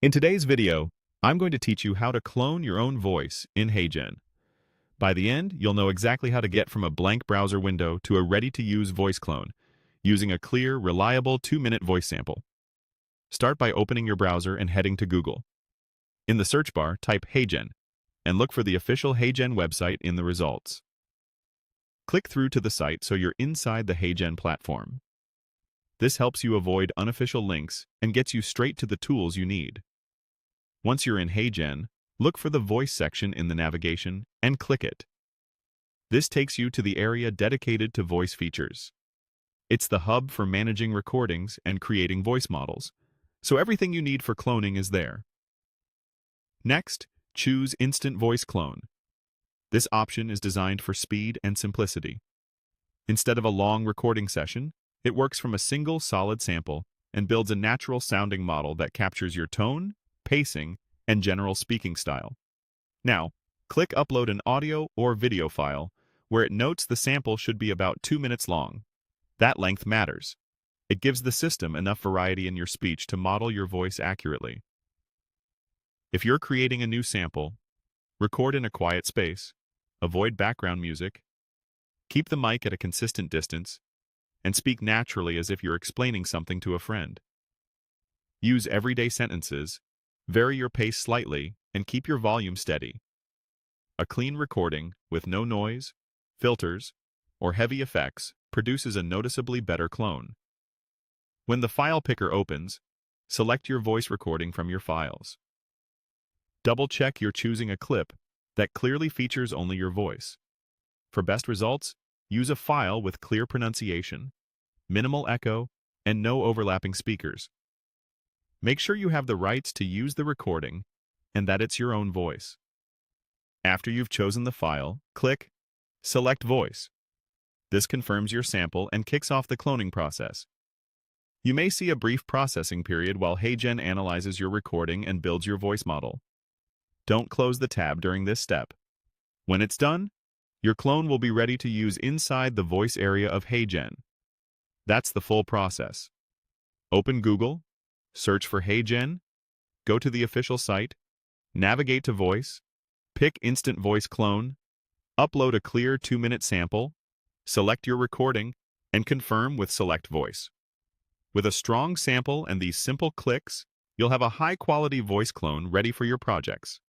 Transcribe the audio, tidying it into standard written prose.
In today's video, I'm going to teach you how to clone your own voice in HeyGen. By the end, you'll know exactly how to get from a blank browser window to a ready-to-use voice clone, using a clear, reliable 2-minute voice sample. Start by opening your browser and heading to Google. In the search bar, type HeyGen, and look for the official HeyGen website in the results. Click through to the site so you're inside the HeyGen platform. This helps you avoid unofficial links and gets you straight to the tools you need. Once you're in HeyGen, look for the voice section in the navigation and click it. This takes you to the area dedicated to voice features. It's the hub for managing recordings and creating voice models, so everything you need for cloning is there. Next, choose Instant Voice Clone. This option is designed for speed and simplicity. Instead of a long recording session, it works from a single solid sample and builds a natural-sounding model that captures your tone, pacing, and general speaking style. Now, click Upload an audio or video file, where it notes the sample should be about 2 minutes long. That length matters. It gives the system enough variety in your speech to model your voice accurately. If you're creating a new sample, record in a quiet space, avoid background music, keep the mic at a consistent distance, and speak naturally as if you're explaining something to a friend. Use everyday sentences, vary your pace slightly, and keep your volume steady. A clean recording with no noise, filters, or heavy effects produces a noticeably better clone. When the file picker opens, select your voice recording from your files. Double-check you're choosing a clip that clearly features only your voice. For best results, use a file with clear pronunciation, minimal echo, and no overlapping speakers. Make sure you have the rights to use the recording and that it's your own voice. After you've chosen the file, click Select Voice. This confirms your sample and kicks off the cloning process. You may see a brief processing period while HeyGen analyzes your recording and builds your voice model. Don't close the tab during this step. When it's done, your clone will be ready to use inside the voice area of HeyGen. That's the full process. Open Google, search for HeyGen, go to the official site, navigate to Voice, pick Instant Voice Clone, upload a clear 2-minute sample, select your recording, and confirm with Select Voice. With a strong sample and these simple clicks, you'll have a high-quality voice clone ready for your projects.